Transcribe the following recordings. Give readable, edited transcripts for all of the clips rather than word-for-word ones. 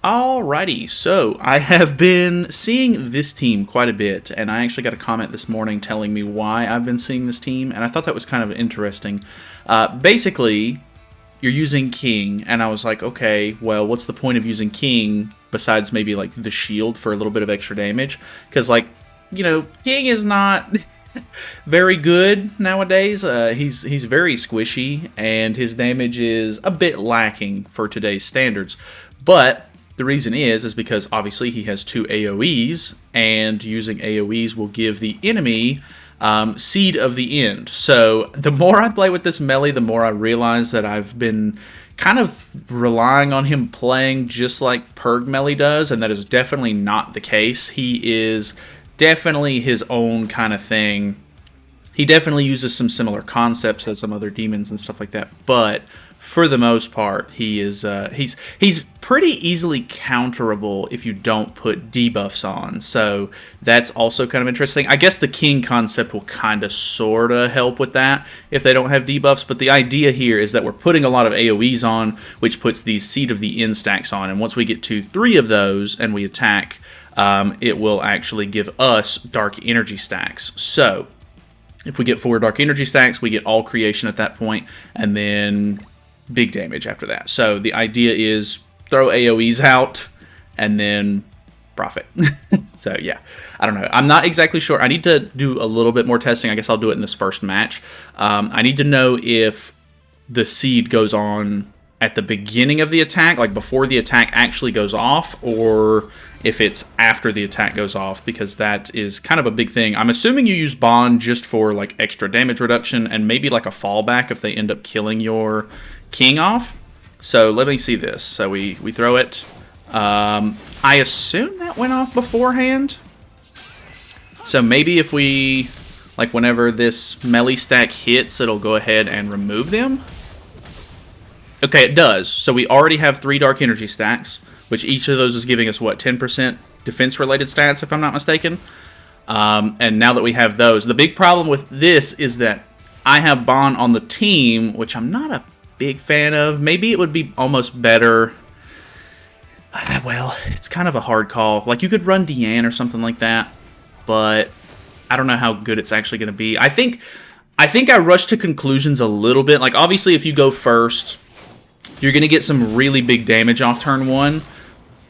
Alrighty, so I have been seeing this team quite a bit, and I actually got a comment this morning telling me why I've been seeing this team, and I thought that was kind of interesting. Basically, you're using King, and I was like, okay, well, what's the point of using King besides maybe like the shield for a little bit of extra damage? Because, like, King is not very good nowadays. He's very squishy, and his damage is a bit lacking for today's standards. But the reason is because obviously he has two AoEs, and using AoEs will give the enemy Seed of the End. So the more I play with this Meli, the more I realize that I've been kind of relying on him playing just like Perg Meli does, and that is definitely not the case. He is definitely his own kind of thing. He definitely uses some similar concepts as some other demons and stuff like that, but for the most part, he's pretty easily counterable if you don't put debuffs on. So that's also kind of interesting. I guess the King concept will kind of sort of help with that if they don't have debuffs, but the idea here is that we're putting a lot of AoEs on, which puts these Seed of the End stacks on, and once we get to 3 of those and we attack, it will actually give us Dark Energy stacks. So if we get 4 Dark Energy stacks, we get all creation at that point, and then big damage after that. So the idea is throw AoEs out and then profit. So yeah, I don't know. I'm not exactly sure. I need to do a little bit more testing. I guess I'll do it in this first match. I need to know if the seed goes on at the beginning of the attack, like before the attack actually goes off, or if it's after the attack goes off, because that is kind of a big thing. I'm assuming you use Bond just for like extra damage reduction and maybe like a fallback if they end up killing your King off. So let me see this. So we throw it. I assume that went off beforehand. So maybe if we, like whenever this Meli stack hits, it'll go ahead and remove them. Okay, it does. So we already have 3 Dark Energy stacks, which each of those is giving us, what, 10% defense-related stats, if I'm not mistaken? And now that we have those, the big problem with this is that I have Bond on the team, which I'm not a big fan of. Maybe it would be almost better. Well, it's kind of a hard call. Like, you could run Deanne or something like that, but I don't know how good it's actually going to be. I think I rushed to conclusions a little bit. Like, obviously, if you go first, you're going to get some really big damage off turn 1.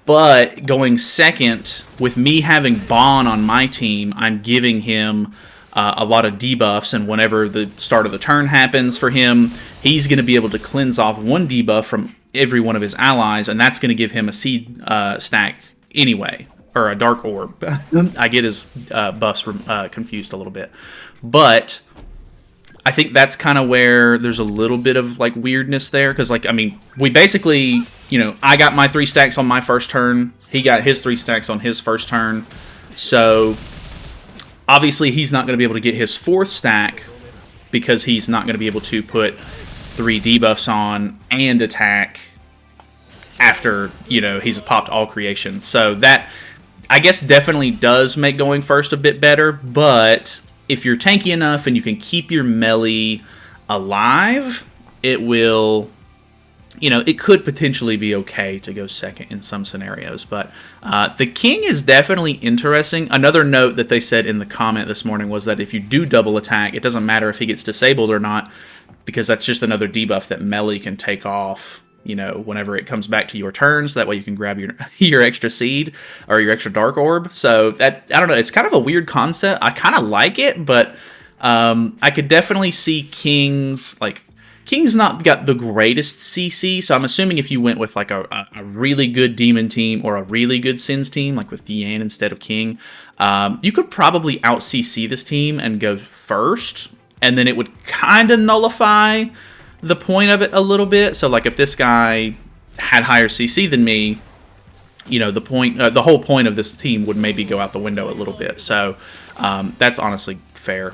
But going second, with me having Bond on my team, I'm giving him a lot of debuffs, and whenever the start of the turn happens for him, he's going to be able to cleanse off 1 debuff from every one of his allies, and that's going to give him a seed stack anyway, or a dark orb. I get his buffs confused a little bit. But I think that's kind of where there's a little bit of like weirdness there, because like, I mean, we basically, I got my 3 stacks on my first turn, he got his 3 stacks on his first turn, so obviously he's not going to be able to get his 4th stack because he's not going to be able to put 3 debuffs on and attack after, he's popped all creation. So that, I guess, definitely does make going first a bit better, but if you're tanky enough and you can keep your Meli alive, it will, it could potentially be okay to go second in some scenarios. But the King is definitely interesting. Another note that they said in the comment this morning was that if you do double attack, it doesn't matter if he gets disabled or not, because that's just another debuff that Meli can take off, whenever it comes back to your turns. That way you can grab your extra seed or your extra dark orb. So that, I don't know, it's kind of a weird concept. I kind of like it, but I could definitely see King's not got the greatest CC, so I'm assuming if you went with like a really good Demon team or a really good Sins team, like with Deanne instead of King, you could probably out-CC this team and go first, and then it would kind of nullify the point of it a little bit. So like if this guy had higher CC than me, the whole point of this team would maybe go out the window a little bit. So that's honestly fair.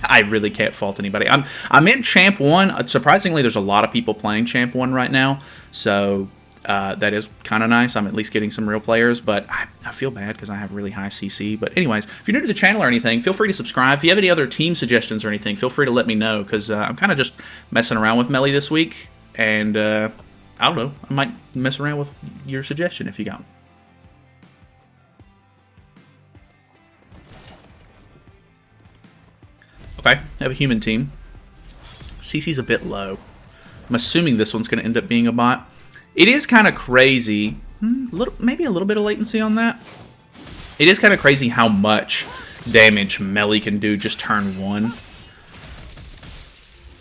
I really can't fault anybody. I'm in Champ 1. Surprisingly, there's a lot of people playing Champ 1 right now, so that is kind of nice. I'm at least getting some real players, but I feel bad because I have really high CC. But anyways, if you're new to the channel or anything, feel free to subscribe. If you have any other team suggestions or anything, feel free to let me know, because I'm kind of just messing around with Meli this week, and I don't know. I might mess around with your suggestion if you got one. Okay, I have a human team. CC's a bit low. I'm assuming this one's going to end up being a bot. It is kind of crazy. Maybe a little bit of latency on that. It is kind of crazy how much damage Meli can do just turn 1.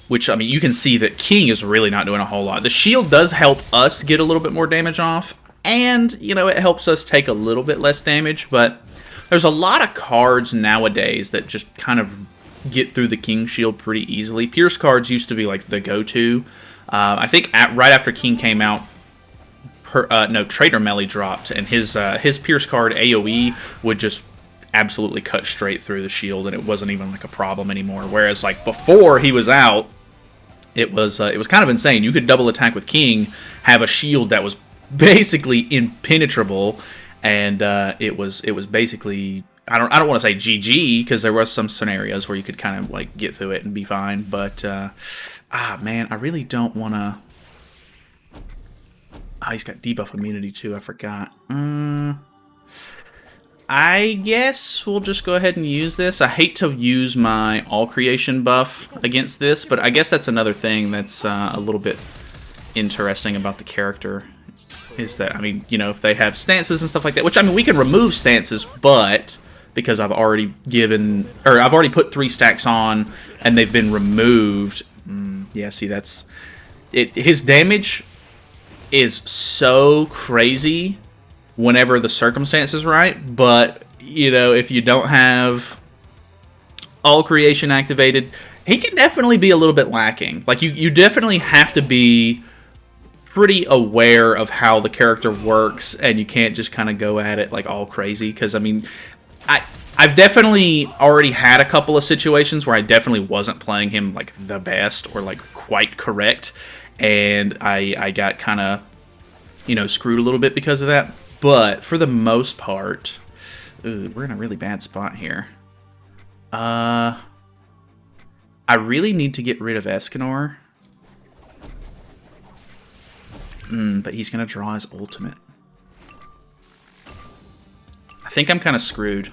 Which, I mean, you can see that King is really not doing a whole lot. The shield does help us get a little bit more damage off. And, you know, it helps us take a little bit less damage. But there's a lot of cards nowadays that just kind of get through the King shield pretty easily. Pierce cards used to be like the go-to. I think right after King came out, Traitor Meli dropped, and his Pierce card AoE would just absolutely cut straight through the shield, and it wasn't even like a problem anymore. Whereas like before he was out, it was kind of insane. You could double attack with King, have a shield that was basically impenetrable, and it was basically, I don't want to say GG, because there was some scenarios where you could kind of like get through it and be fine, but man, I really don't want to. Oh, he's got debuff immunity too, I forgot. I guess we'll just go ahead and use this. I hate to use my all creation buff against this, but I guess that's another thing that's a little bit interesting about the character. Is that, I mean, you know, if they have stances and stuff like that, which, I mean, we can remove stances, but because I've already put 3 stacks on and they've been removed. Yeah, see, that's it. His damage is so crazy whenever the circumstance is right, but, you know, if you don't have all creation activated, he can definitely be a little bit lacking. Like, you definitely have to be pretty aware of how the character works, and you can't just kind of go at it like all crazy, because, I mean, I've definitely already had a couple of situations where I definitely wasn't playing him like the best or like quite correct, and I got kind of, you know, screwed a little bit because of that. But for the most part, we're in a really bad spot here. I really need to get rid of Escanor. But he's going to draw his ultimate. I think I'm kind of screwed.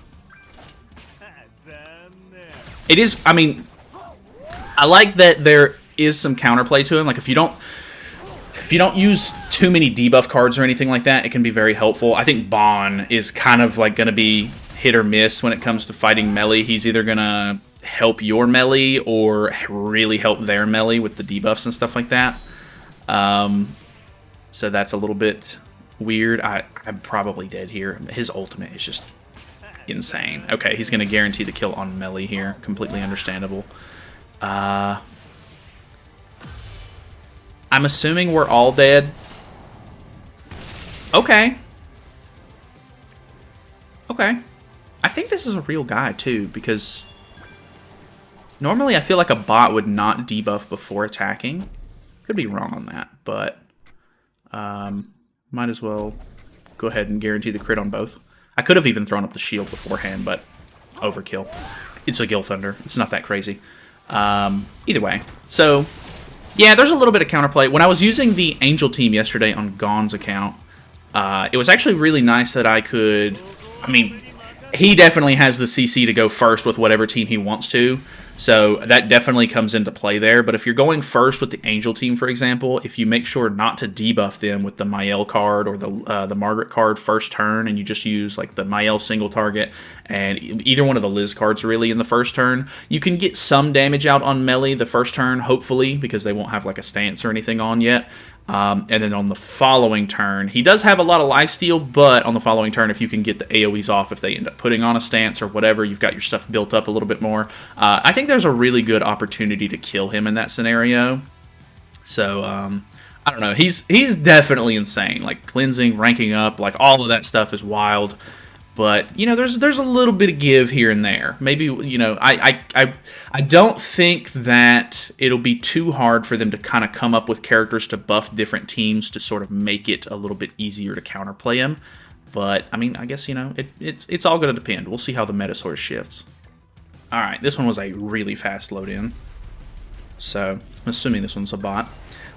It is, I mean, I like that there is some counterplay to him. Like, if you don't use too many debuff cards or anything like that, it can be very helpful. I think Bon is kind of like going to be hit or miss when it comes to fighting Meli. He's either going to help your Meli or really help their Meli with the debuffs and stuff like that. So that's a little bit weird. I'm probably dead here. His ultimate is just insane. Okay, he's going to guarantee the kill on Meli here. Completely understandable. I'm assuming we're all dead. Okay. Okay. I think this is a real guy, too, because normally I feel like a bot would not debuff before attacking. Could be wrong on that, but might as well go ahead and guarantee the crit on both. I could have even thrown up the shield beforehand, but overkill. It's a Gil Thunder. It's not that crazy. Either way. So, yeah, there's a little bit of counterplay. When I was using the Angel team yesterday on Gon's account, it was actually really nice that I could... I mean, he definitely has the CC to go first with whatever team he wants to, so that definitely comes into play there. But if you're going first with the Angel team, for example, if you make sure not to debuff them with the Mael card or the Margaret card first turn, and you just use like the Mael single target and either one of the Liz cards really in the first turn, you can get some damage out on Meli the first turn, hopefully, because they won't have like a stance or anything on yet. And then on the following turn, he does have a lot of lifesteal, but on the following turn, if you can get the AoEs off, if they end up putting on a stance or whatever, you've got your stuff built up a little bit more. I think there's a really good opportunity to kill him in that scenario. So, I don't know. He's definitely insane. Like, cleansing, ranking up, like, all of that stuff is wild. But, you know, there's a little bit of give here and there. Maybe, you know, I don't think that it'll be too hard for them to kind of come up with characters to buff different teams to sort of make it a little bit easier to counterplay him. But, I mean, I guess, you know, it's all going to depend. We'll see how the meta sort of shifts. Alright, this one was a really fast load in. So, I'm assuming this one's a bot.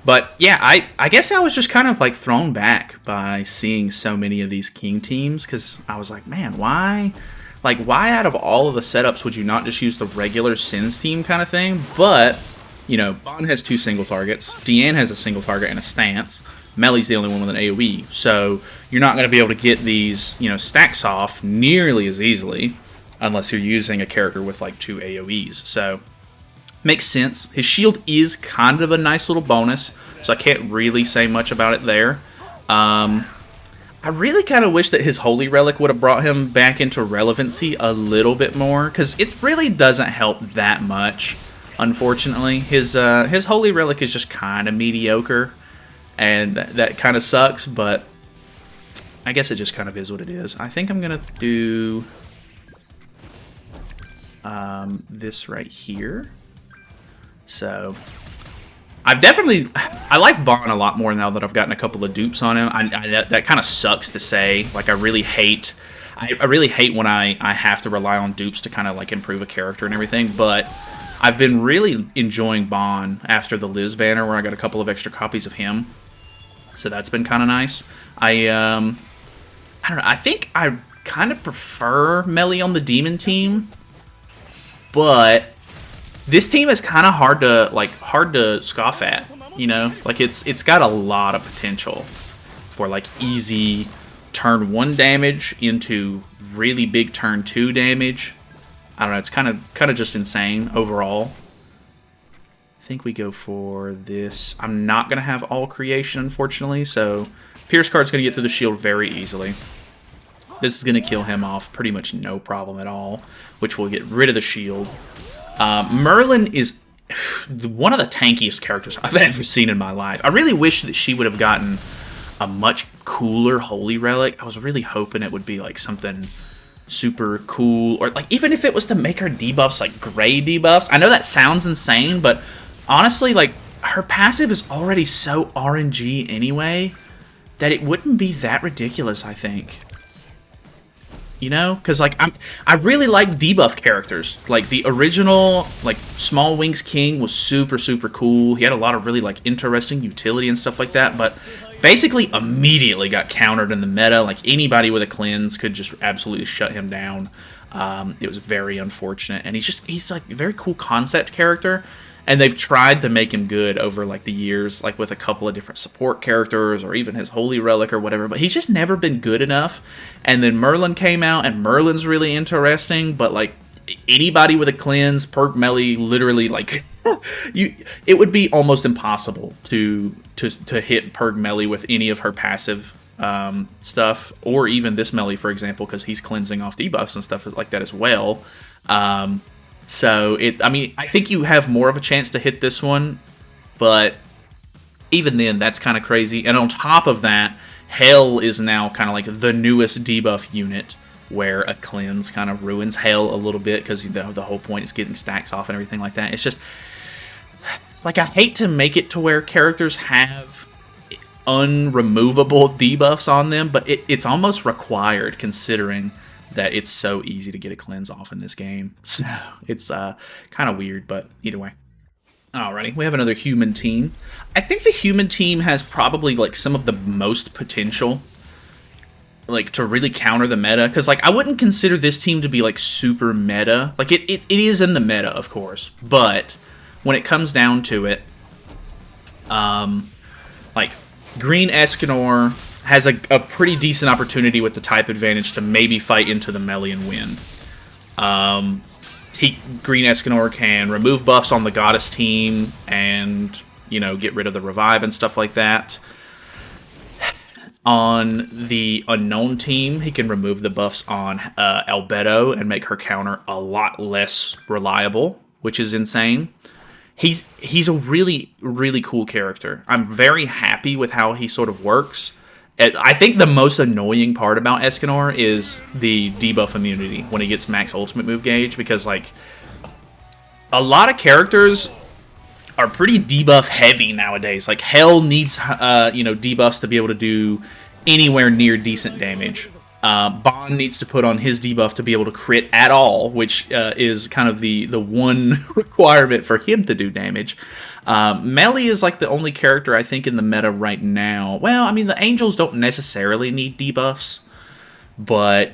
But yeah, I guess I was just kind of like thrown back by seeing so many of these king teams because I was like, man, why? Like, why out of all of the setups would you not just use the regular Sins team kind of thing? But, you know, Bond has 2 single targets. Deanne has a single target and a stance. Meli's the only one with an AoE. So you're not going to be able to get these, you know, stacks off nearly as easily unless you're using a character with like 2 AoEs. So makes sense. His shield is kind of a nice little bonus, so I can't really say much about it there. I really kind of wish that his Holy Relic would have brought him back into relevancy a little bit more, because it really doesn't help that much, unfortunately. His Holy Relic is just kind of mediocre, and that kind of sucks, but I guess it just kind of is what it is. I think I'm going to do this right here. So I like Bond a lot more now that I've gotten a couple of dupes on him. That kind of sucks to say. Like, I really hate when I have to rely on dupes to kind of like improve a character and everything. But I've been really enjoying Bond after the Liz banner, where I got a couple of extra copies of him. So that's been kind of nice. I don't know. I think I kind of prefer Meli on the Demon team, but this team is kind of hard to scoff at, you know? Like, it's got a lot of potential for like easy turn 1 damage into really big turn 2 damage. I don't know, it's kind of just insane overall. I think we go for this. I'm not going to have all creation, unfortunately, so Pierce card's going to get through the shield very easily. This is going to kill him off pretty much no problem at all, which will get rid of the shield. Merlin is one of the tankiest characters I've ever seen in my life. I really wish that she would have gotten a much cooler Holy Relic. I was really hoping it would be like something super cool, or like even if it was to make her debuffs like gray debuffs. I know that sounds insane, but honestly, like, her passive is already so RNG anyway that it wouldn't be that ridiculous, I think. You know, because like I really like debuff characters. Like the original, like Small Wings King was super cool. He had a lot of really like interesting utility and stuff like that. But basically, immediately got countered in the meta. Like anybody with a cleanse could just absolutely shut him down. It was very unfortunate, and he's like a very cool concept character. And they've tried to make him good over like the years, like with a couple of different support characters or even his Holy Relic or whatever, but he's just never been good enough. And then Merlin came out, and Merlin's really interesting, but like anybody with a cleanse, perk Meli, literally like it would be almost impossible to hit perk Meli with any of her passive stuff, or even this Meli, for example, because he's cleansing off debuffs and stuff like that as well. So, I mean, I think you have more of a chance to hit this one, but even then, that's kind of crazy. And on top of that, Hell is now kind of like the newest debuff unit, where a cleanse kind of ruins Hell a little bit, because the whole point is getting stacks off and everything like that. It's just, like, I hate to make it to where characters have unremovable debuffs on them, but it's almost required, considering that it's so easy to get a cleanse off in this game. So it's kind of weird, but either way. Alrighty, we have another human team. I think the human team has probably like some of the most potential, like, to really counter the meta, because like I wouldn't consider this team to be like super meta. Like it is in the meta, of course, but when it comes down to it, like Green Escanor has a pretty decent opportunity with the type advantage to maybe fight into the Meli and win. Green Escanor can remove buffs on the Goddess team and, you know, get rid of the revive and stuff like that. On the Unknown team, he can remove the buffs on Albedo and make her counter a lot less reliable, which is insane. He's a really cool character. I'm very happy with how he sort of works. I think the most annoying part about Escanor is the debuff immunity when he gets max ultimate move gauge, because like a lot of characters are pretty debuff heavy nowadays. Like Hell needs debuffs to be able to do anywhere near decent damage. Bond needs to put on his debuff to be able to crit at all, which is kind of the one requirement for him to do damage. Meli is like the only character I think in the meta right now. Well, I mean, the angels don't necessarily need debuffs, but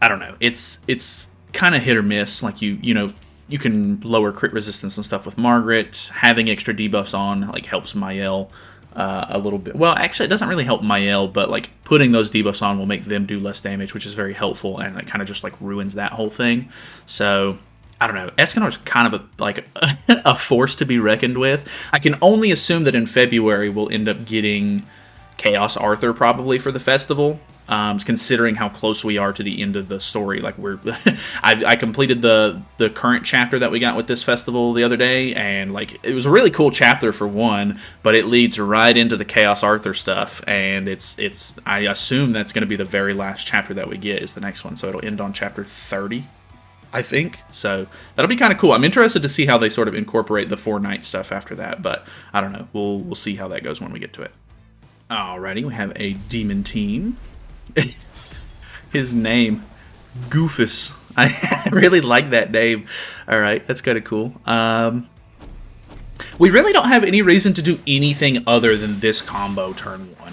I don't know. It's kind of hit or miss. Like you know, you can lower crit resistance and stuff with Margaret. Having extra debuffs on like helps Mael a little bit. Well, actually, it doesn't really help Mael, but like putting those debuffs on will make them do less damage, which is very helpful, and it kind of just like ruins that whole thing. So I don't know. Escanor's kind of a force to be reckoned with. I can only assume that in February we'll end up getting Chaos Arthur probably for the festival. Considering how close we are to the end of the story, like I completed the current chapter that we got with this festival the other day, and like it was a really cool chapter for one, but it leads right into the Chaos Arthur stuff, and it's I assume that's going to be the very last chapter that we get is the next one, so it'll end on chapter 30. I think. So that'll be kind of cool. I'm interested to see how they sort of incorporate the 4-night stuff after that, but I don't know. We'll see how that goes when we get to it. Alrighty, we have a demon team. His name, Goofus. I really like that name. Alright, that's kind of cool. We really don't have any reason to do anything other than this combo turn 1.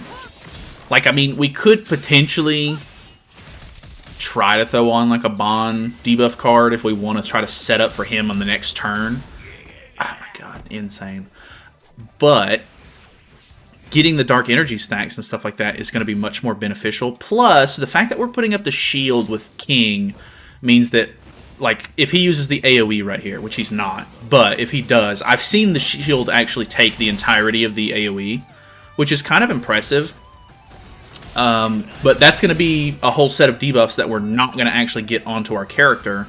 Like, I mean, we could potentially try to throw on like a Bond debuff card if we want to try to set up for him on the next turn. Oh my god, insane. But getting the dark energy stacks and stuff like that is going to be much more beneficial. Plus, the fact that we're putting up the shield with King means that, like, if he uses the AoE right here, which he's not, but if he does, I've seen the shield actually take the entirety of the AoE, which is kind of impressive. But that's going to be a whole set of debuffs that we're not going to actually get onto our character,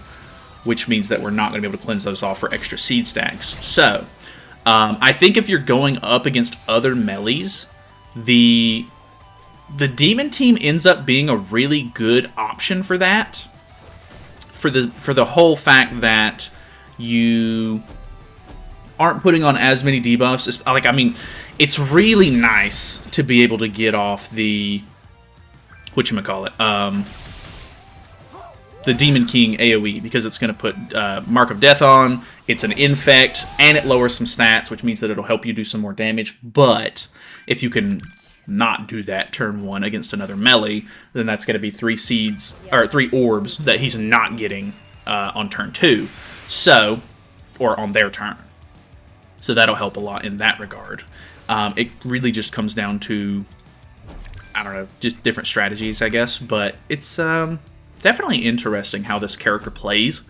which means that we're not going to be able to cleanse those off for extra seed stacks. So, I think if you're going up against other Melis, the demon team ends up being a really good option for that. For the whole fact that you aren't putting on as many debuffs. Like, I mean, it's really nice to be able to get off the whatchamacallit, the Demon King AoE, because it's going to put Mark of Death on, it's an infect, and it lowers some stats, which means that it'll help you do some more damage. But if you can not do that turn 1 against another melee, then that's going to be 3 seeds, or 3 orbs that he's not getting on turn 2. So, or on their turn. So that'll help a lot in that regard. It really just comes down to, I don't know, just different strategies, I guess. But it's definitely interesting how this character plays.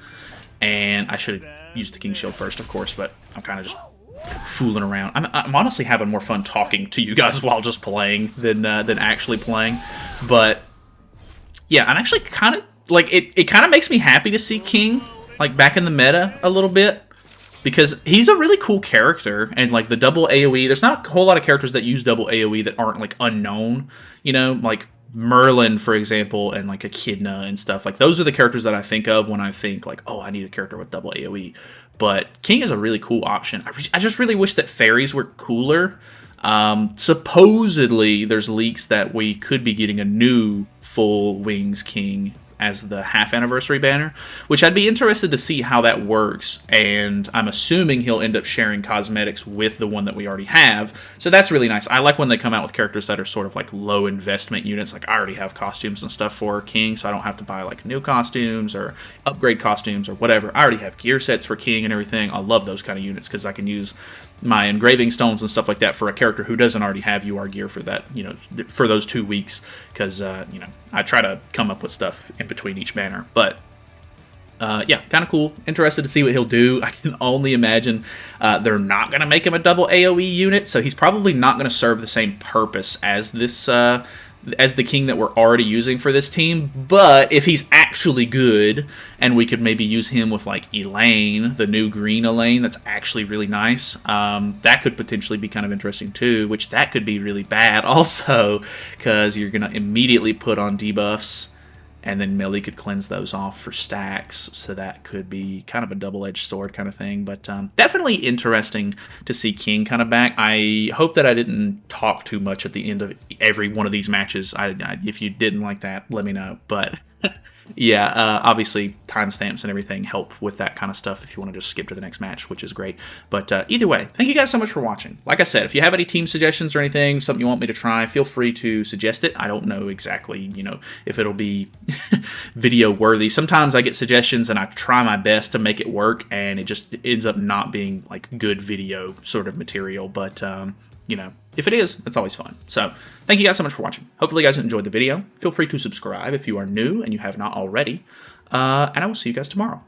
And I should have used the King Shield first, of course, but I'm kind of just fooling around. I'm honestly having more fun talking to you guys while just playing than actually playing. But yeah, I'm actually kind of, like, it kind of makes me happy to see King, like, back in the meta a little bit. Because he's a really cool character, and like the double AoE, there's not a whole lot of characters that use double AoE that aren't like unknown, you know, like Merlin, for example, and like Echidna and stuff. Like, those are the characters that I think of when I think like, oh, I need a character with double AoE. But King is a really cool option. I just really wish that fairies were cooler. Supposedly, there's leaks that we could be getting a new full Wings King as the half anniversary banner, which I'd be interested to see how that works, and I'm assuming he'll end up sharing cosmetics with the one that we already have, so that's really nice. I like when they come out with characters that are sort of like low investment units. Like, I already have costumes and stuff for King, so I don't have to buy like new costumes or upgrade costumes or whatever. I already have gear sets for King and everything. I love those kind of units because I can use my engraving stones and stuff like that for a character who doesn't already have UR gear for that, you know, for those 2 weeks, because you know, I try to come up with stuff in between each banner. But yeah, kind of cool. Interested to see what he'll do. I can only imagine they're not going to make him a double AoE unit, so he's probably not going to serve the same purpose as this as the King that we're already using for this team. But if he's actually good, and we could maybe use him with like Elaine, the new green Elaine, that's actually really nice, that could potentially be kind of interesting too, which that could be really bad also, because you're going to immediately put on debuffs and then Meli could cleanse those off for stacks, so that could be kind of a double-edged sword kind of thing. But definitely interesting to see King kind of back. I hope that I didn't talk too much at the end of every one of these matches. If you didn't like that, let me know. But yeah, obviously timestamps and everything help with that kind of stuff if you want to just skip to the next match, which is great. But either way, thank you guys so much for watching. Like I said, if you have any team suggestions or anything, something you want me to try, feel free to suggest it. I don't know exactly, if it'll be video worthy. Sometimes I get suggestions and I try my best to make it work, and it just ends up not being like good video sort of material. But if it is, it's always fun. So thank you guys so much for watching. Hopefully you guys enjoyed the video. Feel free to subscribe if you are new and you have not already. And I will see you guys tomorrow.